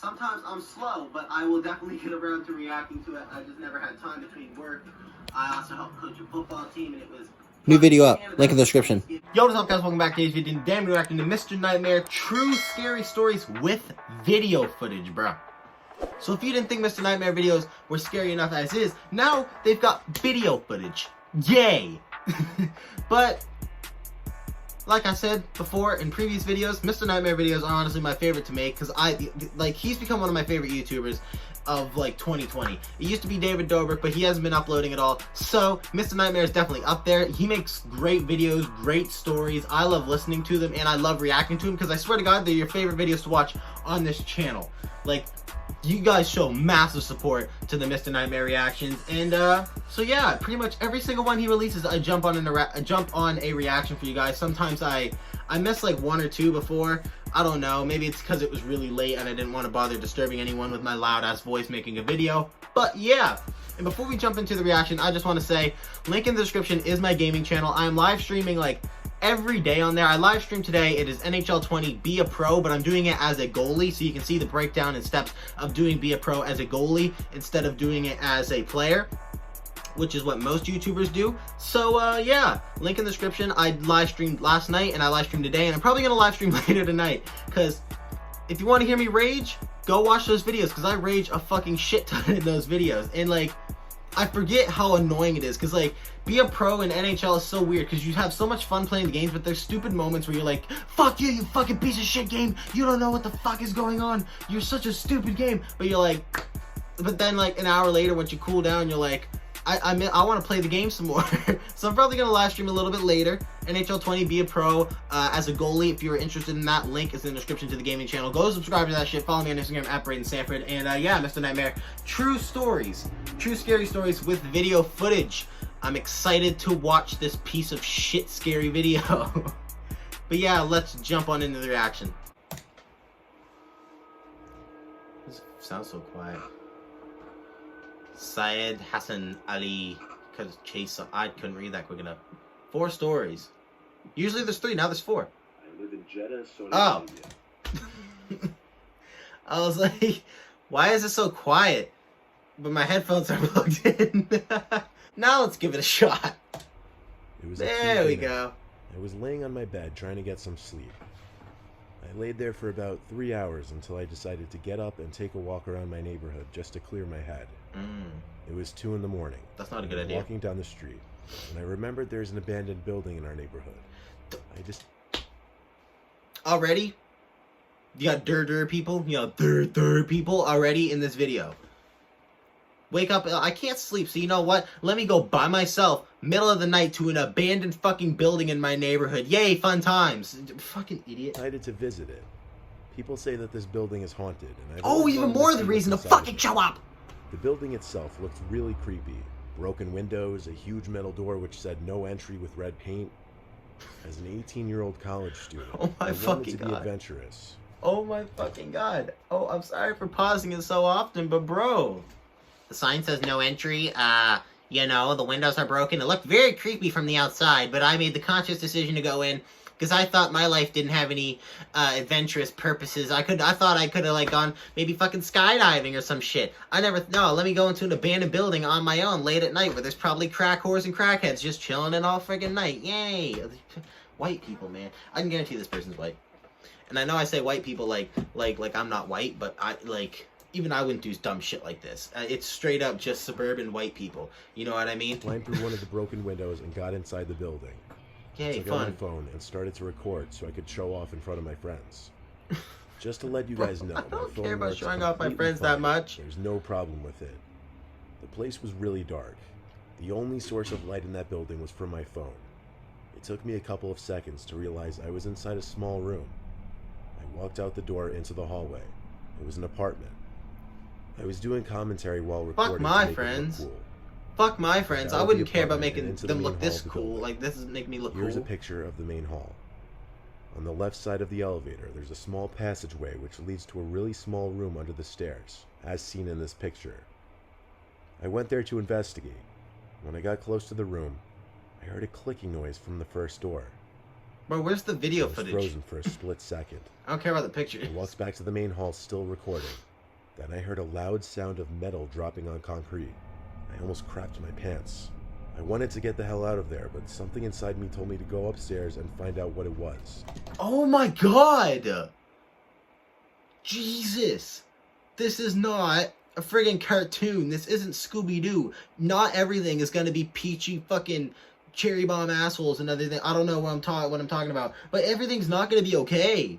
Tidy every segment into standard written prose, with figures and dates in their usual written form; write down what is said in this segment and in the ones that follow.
Sometimes I'm slow, but I will definitely get around to reacting to it. I just never had time between work. I also helped coach a football team, and it was... New video up. Link in the description. Yo, what's up, guys? Welcome back to today's video. Today I'm reacting to Mr. Nightmare True Scary Stories with video footage, bro. So if you didn't think Mr. Nightmare videos were scary enough as is, now they've got video footage. Yay! But like I said before in previous videos, Mr. Nightmare videos are honestly my favorite to make because he's become one of my favorite YouTubers of 2020. It used to be David Dobrik, but he hasn't been uploading at all. So Mr. Nightmare is definitely up there. He makes great videos, great stories. I love listening to them and I love reacting to them because I swear to God, they're your favorite videos to watch on this channel. You guys show massive support to the Mr. Nightmare reactions, and so yeah, pretty much every single one he releases, I jump on a reaction for you guys. Sometimes I missed one or two before. I don't know, maybe it's because it was really late and I didn't want to bother disturbing anyone with my loud ass voice making a video. But yeah, and before we jump into the reaction, I just want to say, link in the description is my gaming channel. I am live streaming every day on there. I live stream today. It is NHL 20 Be a Pro, but I'm doing it as a goalie, so you can see the breakdown and steps of doing Be a Pro as a goalie instead of doing it as a player, which is what most YouTubers do. So yeah, link in the description. I live streamed last night and I live streamed today, and I'm probably gonna live stream later tonight, because if you want to hear me rage, go watch those videos, because I rage a fucking shit ton in those videos. And I forget how annoying it is, because Be a Pro in NHL is so weird, because you have so much fun playing the games, but there's stupid moments where you're like, fuck you, you fucking piece of shit game, you don't know what the fuck is going on, you're such a stupid game. But you're but then an hour later, once you cool down, you're like, I want to play the game some more. So I'm probably gonna live stream a little bit later. NHL 20 Be a Pro as a goalie. If you're interested in that, link is in the description to the gaming channel. Go subscribe to that shit. Follow me on Instagram at Braden Sanford. And yeah, Mr. Nightmare, true stories, true scary stories with video footage. I'm excited to watch this piece of shit scary video. But yeah, let's jump on into the reaction. This sounds so quiet. Syed Hassan Ali, because Chase, I couldn't read that quick enough. 4 stories. Usually there's 3, now there's 4. I live in Jeddah, Saudi Arabia. I was like, why is it so quiet? But my headphones are plugged in. Now let's give it a shot. There we go. I was laying on my bed trying to get some sleep. I laid there for about 3 hours until I decided to get up and take a walk around my neighborhood just to clear my head. It was 2 in the morning. That's not a good idea. Walking down the street, and I remembered there's an abandoned building in our neighborhood. Already? You got people? You got people already in this video. Wake up, I can't sleep, so you know what? Let me go by myself, middle of the night, to an abandoned fucking building in my neighborhood. Yay, fun times. Fucking idiot. Decided to visit it. People say that this building is haunted, and even more the reason to fucking show up! The building itself looked really creepy. Broken windows, a huge metal door which said no entry with red paint. As an 18-year-old college student, I wanted to be adventurous. Oh my fucking God. Oh, I'm sorry for pausing it so often, but bro. The sign says no entry. You know, the windows are broken. It looked very creepy from the outside, but I made the conscious decision to go in because I thought my life didn't have any adventurous purposes. I thought I could have gone maybe fucking skydiving or some shit. No, let me go into an abandoned building on my own late at night where there's probably crack whores and crackheads just chilling in all friggin' night. Yay! White people, man. I can guarantee this person's white. And I know I say white people like I'm not white, but even I wouldn't do dumb shit like this. It's straight up just suburban white people. You know what I mean? Climbed through one of the broken windows and got inside the building. Yay, so I got my phone and started to record so I could show off in front of my friends. Just to let you guys know, I don't care about showing off my friends that much. There's no problem with it. The place was really dark. The only source of light in that building was from my phone. It took me a couple of seconds to realize I was inside a small room. I walked out the door into the hallway. It was an apartment. I was doing commentary while recording. Fuck my friends. Fuck my friends. I wouldn't care about making them look this cool. This is making me look cool. Here's a picture of the main hall. On the left side of the elevator, there's a small passageway which leads to a really small room under the stairs, as seen in this picture. I went there to investigate. When I got close to the room, I heard a clicking noise from the first door. Bro, where's the video I was footage? frozen for a split second. I don't care about the picture. I walked back to the main hall, still recording. Then I heard a loud sound of metal dropping on concrete. I almost crapped my pants. I wanted to get the hell out of there, but something inside me told me to go upstairs and find out what it was. Oh my god! Jesus! This is not a friggin' cartoon. This isn't Scooby-Doo. Not everything is gonna be peachy fucking cherry bomb assholes and everything. I don't know what I'm talking about. But everything's not gonna be okay.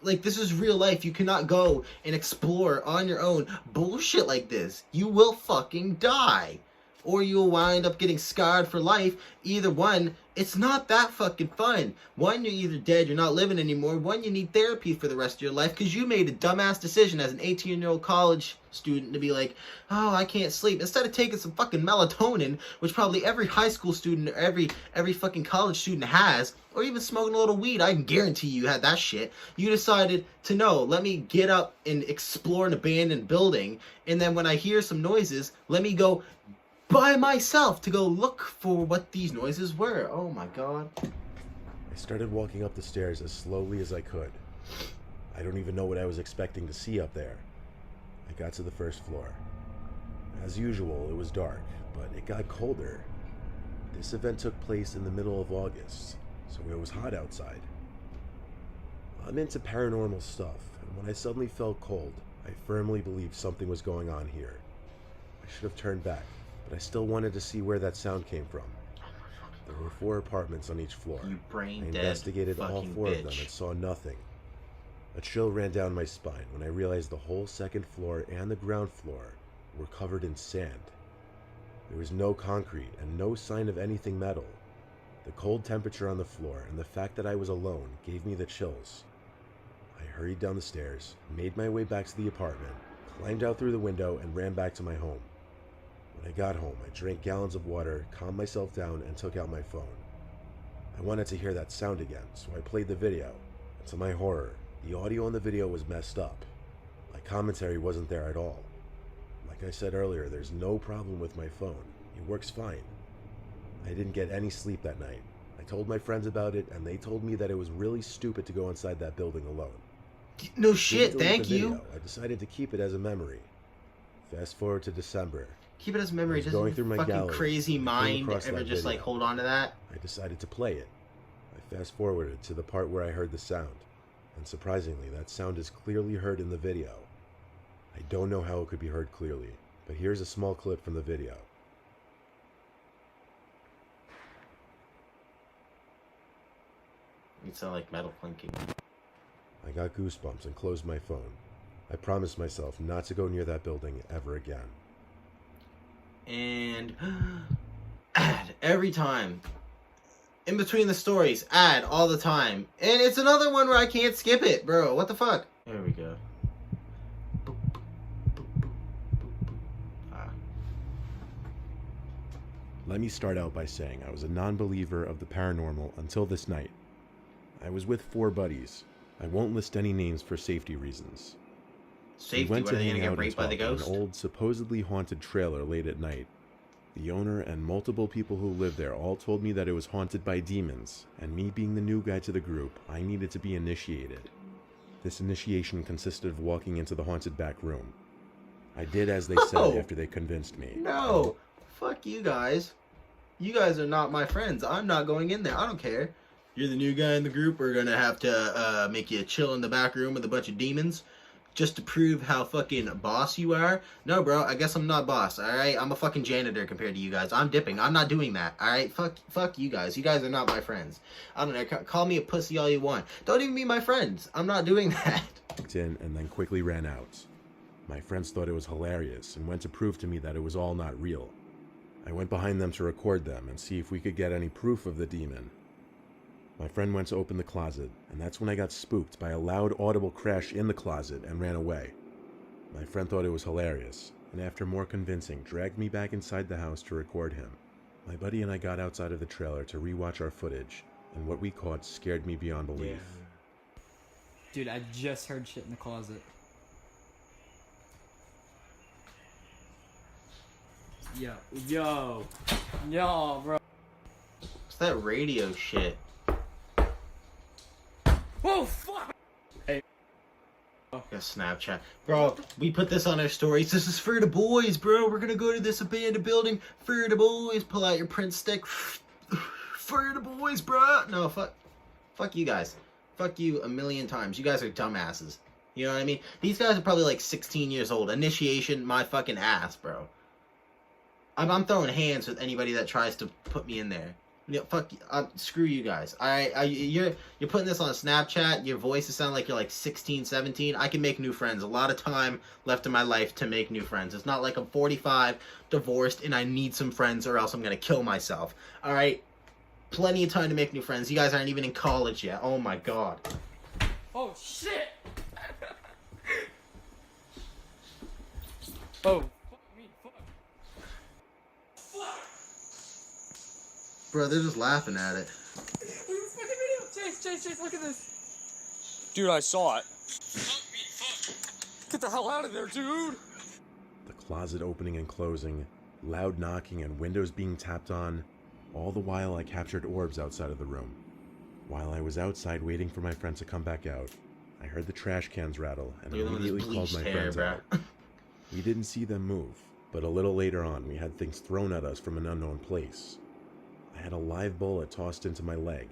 Like, this is real life. You cannot go and explore on your own bullshit like this. You will fucking die. Or you'll wind up getting scarred for life. Either one, it's not that fucking fun. One, you're either dead, you're not living anymore. One, you need therapy for the rest of your life because you made a dumbass decision as an 18-year-old college student to be like, oh, I can't sleep. Instead of taking some fucking melatonin, which probably every high school student or every fucking college student has, or even smoking a little weed, I can guarantee you had that shit. You decided to, no, let me get up and explore an abandoned building, and then when I hear some noises, let me go by myself to go look for what these noises were. Oh my god. I started walking up the stairs as slowly as I could. I don't even know what I was expecting to see up there. I got to the first floor. As usual, it was dark, but it got colder. This event took place in the middle of August, so it was hot outside. I'm into paranormal stuff, and when I suddenly felt cold, I firmly believed something was going on here. I should have turned back, but I still wanted to see where that sound came from. There were 4 apartments on each floor. You brain I dead investigated all fucking 4 of them bitch. and saw nothing. A chill ran down my spine when I realized the whole second floor and the ground floor were covered in sand. There was no concrete and no sign of anything metal. The cold temperature on the floor and the fact that I was alone gave me the chills. I hurried down the stairs, made my way back to the apartment, climbed out through the window, and ran back to my home. When I got home, I drank gallons of water, calmed myself down, and took out my phone. I wanted to hear that sound again, so I played the video. And to my horror, the audio on the video was messed up. My commentary wasn't there at all. Like I said earlier, there's no problem with my phone. It works fine. I didn't get any sleep that night. I told my friends about it, and they told me that it was really stupid to go inside that building alone. No shit, Didn't delete thank the you. video. I decided to keep it as a memory. Fast forward to December. Keep it as a memory. I was going Doesn't through your my fucking gallery crazy when I came mind across ever that just like video. hold on to that? I decided to play it. I fast forwarded to the part where I heard the sound, and surprisingly, that sound is clearly heard in the video. I don't know how it could be heard clearly, but here's a small clip from the video. You sound like metal clinking. I got goosebumps and closed my phone. I promised myself not to go near that building ever again. And ad every time. In between the stories, ad all the time. And it's another one where I can't skip it, bro. What the fuck? There we go. Boop, boop, boop, boop, boop, boop. Ah. Let me start out by saying I was a non-believer of the paranormal until this night. I was with 4 buddies. I won't list any names for safety reasons. Safety, We went what to are they hang gonna out get raped by the in an ghost? old, supposedly haunted trailer late at night. The owner and multiple people who lived there all told me that it was haunted by demons, and me being the new guy to the group, I needed to be initiated. This initiation consisted of walking into the haunted back room. I did as they said Oh! after they convinced me. No! Fuck you guys. You guys are not my friends. I'm not going in there. I don't care. You're the new guy in the group. We're gonna have to make you chill in the back room with a bunch of demons just to prove how fucking boss you are. No, bro, I guess I'm not boss, alright? I'm a fucking janitor compared to you guys. I'm dipping. I'm not doing that, alright? Fuck you guys. You guys are not my friends. I don't know. Call me a pussy all you want. Don't even be my friends. I'm not doing that. Walked in and then quickly ran out. My friends thought it was hilarious and went to prove to me that it was all not real. I went behind them to record them and see if we could get any proof of the demon. My friend went to open the closet, and that's when I got spooked by a loud audible crash in the closet and ran away. My friend thought it was hilarious, and after more convincing, dragged me back inside the house to record him. My buddy and I got outside of the trailer to rewatch our footage, and what we caught scared me beyond belief. Dude, I just heard shit in the closet. Yo, bro. What's that radio shit? Oh, fuck! Hey. Yeah, Snapchat. Bro, we put this on our stories. This is for the boys, bro. We're gonna go to this abandoned building for the boys. Pull out your print stick. For the boys, bro. No, fuck you guys. Fuck you a million times. You guys are dumbasses. You know what I mean? These guys are probably like 16 years old. Initiation, my fucking ass, bro. I'm throwing hands with anybody that tries to put me in there. You know, fuck, screw you guys. You're putting this on Snapchat. Your voices sound like you're like 16, 17. I can make new friends. A lot of time left in my life to make new friends. It's not like I'm 45, divorced, and I need some friends or else I'm gonna kill myself. All right, plenty of time to make new friends. You guys aren't even in college yet. Oh my god. Oh shit! Oh. Bro, they're just laughing at it. Look at this fucking video! Chase, look at this! Dude, I saw it. Get the hell out of there, dude! The closet opening and closing, loud knocking, and windows being tapped on. All the while, I captured orbs outside of the room. While I was outside waiting for my friends to come back out, I heard the trash cans rattle and Look at them with immediately this called my bleached hair, friends bro. out. We didn't see them move, but a little later on, we had things thrown at us from an unknown place. I had a live bullet tossed into my leg,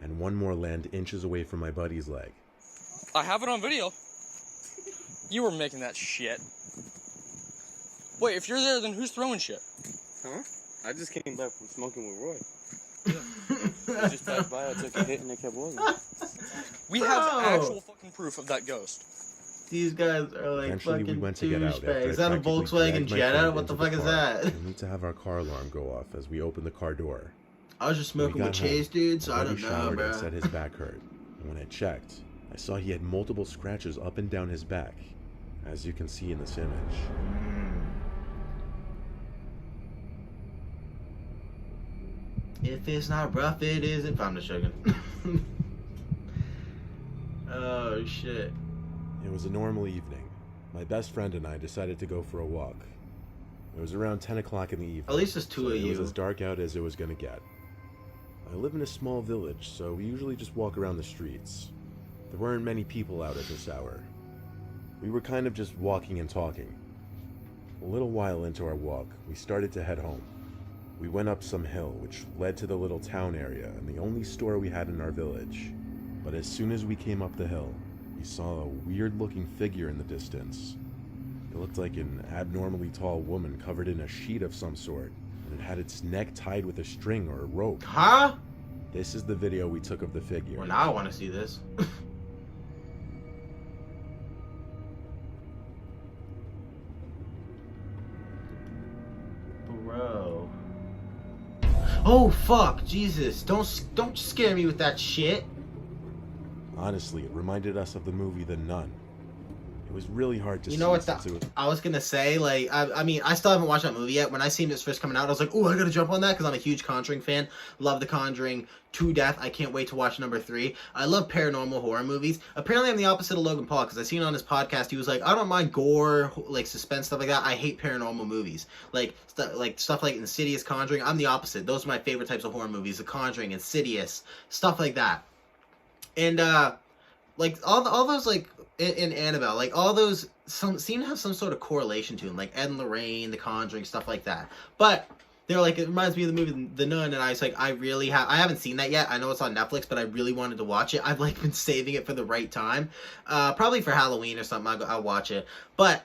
and one more land inches away from my buddy's leg. I have it on video. You were making that shit. Wait, if you're there, then who's throwing shit? Huh? I just came back from smoking with Roy. I just passed by, I took a hit, and it kept walking. We have Bro. actual fucking proof of that ghost. These guys are like Eventually, fucking we went to get out. After I douchebags. Is that a practically Volkswagen dragged my Jetta? friend What the into fuck is car. that? We need to have our car alarm go off as we open the car door. I was just When we smoking with got home, Chase, dude, so my I buddy don't know, showered and bro. said his back hurt. And when I checked, I saw he had multiple scratches up and down his back, as you can see in this image. If it's not rough, it isn't. I'm just joking. Oh, shit. It was a normal evening. My best friend and I decided to go for a walk. It was around 10 o'clock in the evening. At least there's two so of It was you. as dark out as it was going to get. I live in a small village, so we usually just walk around the streets. There weren't many people out at this hour. We were kind of just walking and talking. A little while into our walk, we started to head home. We went up some hill, which led to the little town area and the only store we had in our village. But as soon as we came up the hill, we saw a weird-looking figure in the distance. It looked like an abnormally tall woman covered in a sheet of some sort, and it had its neck tied with a string or a rope. Huh? This is the video we took of the figure. Well, now I want to see this. Bro. Oh, fuck. Jesus. Don't scare me with that shit. Honestly, it reminded us of the movie The Nun. It was really hard to see. You know what since it was... I was gonna say? Like, I mean, I still haven't watched that movie yet. When I seen this first coming out, I was like, oh, I gotta jump on that because I'm a huge Conjuring fan. Love The Conjuring to death. I can't wait to watch number 3. I love paranormal horror movies. Apparently, I'm the opposite of Logan Paul because I seen on his podcast, he was like, I don't mind gore, like suspense, stuff like that. I hate paranormal movies. Like stuff like Insidious, Conjuring. I'm the opposite. Those are my favorite types of horror movies. The Conjuring, Insidious, stuff like that. And, like, all those, like, in Annabelle, like, all those seem to have some sort of correlation to them, like Ed and Lorraine, The Conjuring, stuff like that. But they're like, it reminds me of the movie The Nun, and I was like, I haven't seen that yet. I know it's on Netflix, but I really wanted to watch it. I've, like, been saving it for the right time. Probably for Halloween or something, I'll watch it. But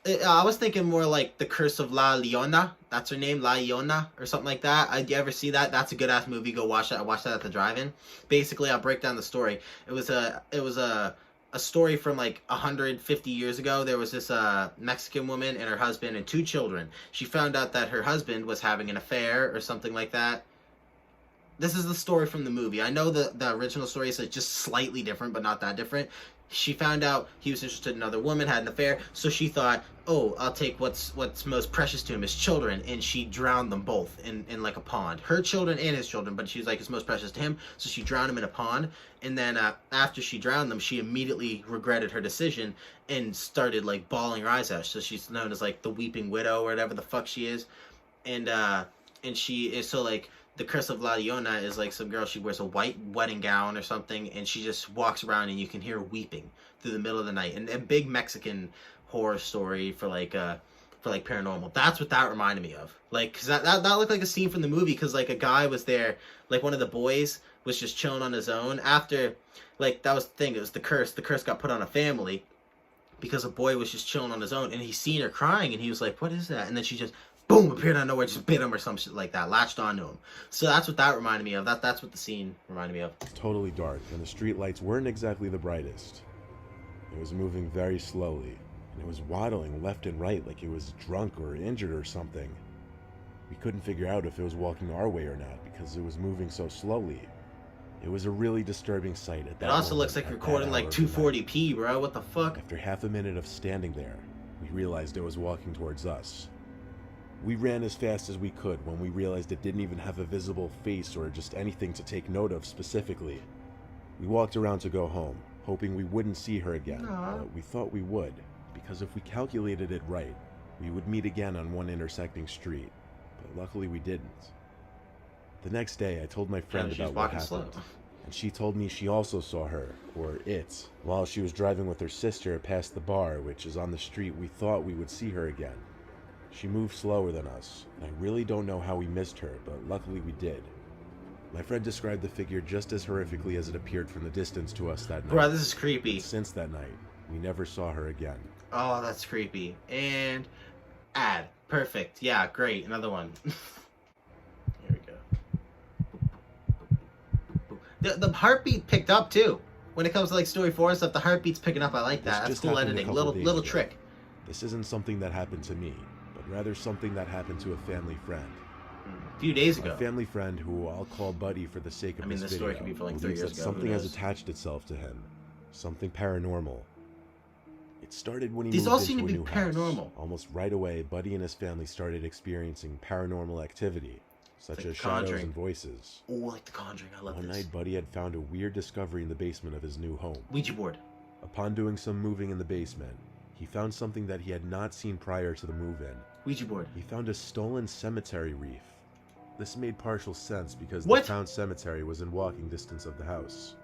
I was thinking more like The Curse of La Llorona. That's her name, La Llorona, or something like that. Did you ever see that? That's a good-ass movie. Go watch that. I watched that at the drive-in. Basically, I'll break down the story. It was a story from like 150 years ago. There was this Mexican woman and her husband and 2 children. She found out that her husband was having an affair or something like that. This is the story from the movie. I know the original story is like just slightly different, but not that different. She found out he was interested in another woman, had an affair, so she thought, oh, I'll take what's most precious to him, his children, and she drowned them both in like a pond. Her children and his children, but she was like, it's most precious to him, so she drowned him in a pond, and then after she drowned them, she immediately regretted her decision and started like bawling her eyes out, so she's known as like the weeping widow or whatever the fuck she is, and she is so like, the Curse of La Llorona is like some girl, she wears a white wedding gown or something, and she just walks around and you can hear her weeping through the middle of the night. And a big Mexican horror story for like paranormal. That's what that reminded me of. Like, cause that looked like a scene from the movie, cause like a guy was there, like one of the boys was just chilling on his own after, like, that was the thing, it was the curse. The curse got put on a family because a boy was just chilling on his own, and he seen her crying, and he was like, what is that? And then she just, boom, appeared out of nowhere, just bit him or some shit like that, latched onto him. So that's what that reminded me of. That's what the scene reminded me of. Totally dark, and the street lights weren't exactly the brightest. It was moving very slowly, and it was waddling left and right like it was drunk or injured or something. We couldn't figure out if it was walking our way or not because it was moving so slowly. It was a really disturbing sight at that It also moment, looks like at recording that like hour of the night. 240p, bro. What the fuck? After half a minute of standing there, we realized it was walking towards us. We ran as fast as we could when we realized it didn't even have a visible face or just anything to take note of specifically. We walked around to go home, hoping we wouldn't see her again, but we thought we would, because if we calculated it right, we would meet again on one intersecting street, but luckily we didn't. The next day, I told my friend She was about what walking slow. happened, and she told me she also saw her, or it, while she was driving with her sister past the bar, which is on the street we thought we would see her again. She moved slower than us, and I really don't know how we missed her, but luckily we did. My friend described the figure just as horrifically as it appeared from the distance to us that night. Bro, this is creepy. Since that night, we never saw her again. Oh, that's creepy. And add. Perfect. Yeah, great. Another one. Here we go. The heartbeat picked up too. When it comes to like story 4 and stuff, the heartbeat's picking up. I like This that. That's just cool happened a editing. couple days Little ago. trick. This isn't something that happened to me, but rather something that happened to a family friend. A few days A ago. family friend who I'll call Buddy for the sake of I mean, this this video story could be from, like, 3 believes years that ago, who something has knows? attached itself to him. Something paranormal. It started when he These moved all into seem to a be new house. paranormal. Almost right away, Buddy and his family started experiencing paranormal activity, such like as The shadows Conjuring. and voices. Oh, like The Conjuring. I love One this. night, Buddy had found a weird discovery in the basement of his new home. Ouija board. Upon doing some moving in the basement, he found something that he had not seen prior to the move-in. Ouija board. He found a stolen cemetery wreath. This made partial sense because What? the town cemetery was in walking distance of the house.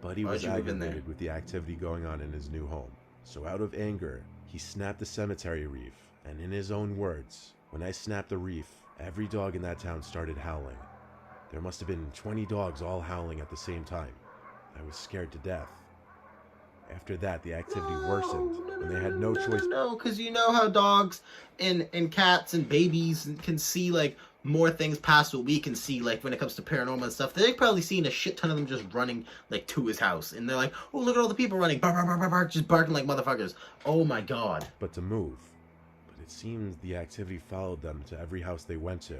Buddy Why'd was you move in there? aggravated with the activity going on in his new home. So out of anger, he snapped the cemetery wreath, and in his own words, "When I snapped the wreath, every dog in that town started howling. There must have been 20 dogs all howling at the same time. I was scared to death." After that, the activity worsened, and they had no choice. No, because you know how dogs and cats and babies can see like more things past what we can see, like when it comes to paranormal and stuff. They've probably seen a shit ton of them just running like to his house, and they're like, "Oh, look at all the people running, bark, bark, bark, bark, bark," just barking like motherfuckers. Oh my god. But to move. But it seems the activity followed them to every house they went to.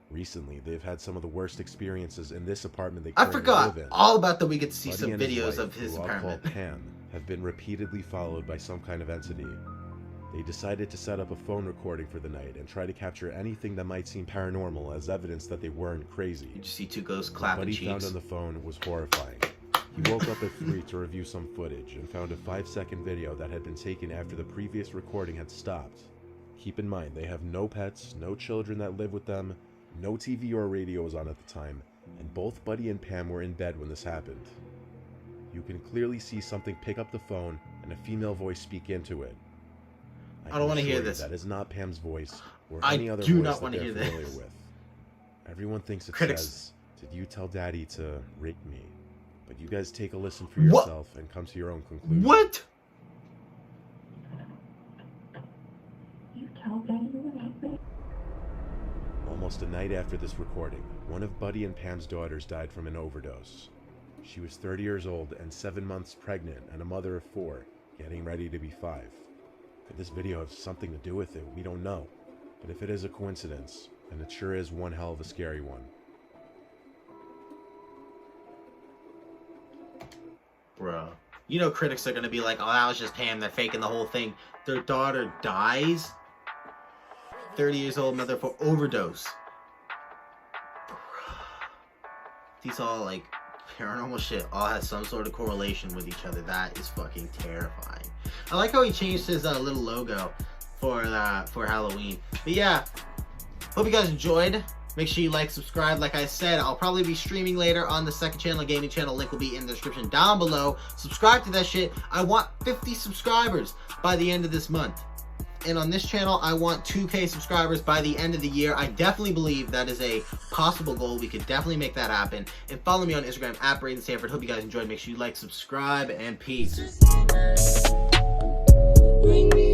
Recently, they've had some of the worst experiences in this apartment they I currently forgot live in. all about that. We get to see Buddy some and his videos wife, of his who I'll call apartment. Pam, have been repeatedly followed by some kind of entity. They decided to set up a phone recording for the night and try to capture anything that might seem paranormal as evidence that they weren't crazy. You just see two ghosts What clapping Buddy cheeks. found on the phone was horrifying. He woke up at 3 to review some footage and found a 5-second video that had been taken after the previous recording had stopped. Keep in mind, they have no pets, no children that live with them, no TV or radio was on at the time, and both Buddy and Pam were in bed when this happened. You can clearly see something pick up the phone and a female voice speak into it. I don't wanna can hear assure you this. That is not Pam's voice or I any other do voice not that wanna they're hear familiar this. with. Everyone thinks it Critics. says, "Did you tell Daddy to rape me?" But you guys take a listen for What? yourself and come to your own conclusion. What? You tell Daddy you raped me? Almost a night after this recording, one of Buddy and Pam's daughters died from an overdose. She was 30 years old and 7 months pregnant and a mother of 4, getting ready to be 5. Could this video have something to do with it? We don't know. But if it is a coincidence, then it sure is one hell of a scary one. Bro. You know critics are gonna be like, "Oh, that was just Pam, they're faking the whole thing." Their daughter dies. 30 years old mother for overdose. These all like paranormal shit all has some sort of correlation with each other. That is fucking terrifying. I like how he changed his little logo for Halloween. But yeah, hope you guys enjoyed. Make sure you like, subscribe. Like I said, I'll probably be streaming later on the second channel, gaming channel. Link will be in the description down below. Subscribe to that shit. I want 50 subscribers by the end of this month. And on this channel, I want 2K subscribers by the end of the year. I definitely believe that is a possible goal. We could definitely make that happen. And follow me on Instagram at Braden Stanford. Hope you guys enjoyed. Make sure you like, subscribe, and peace. Bring me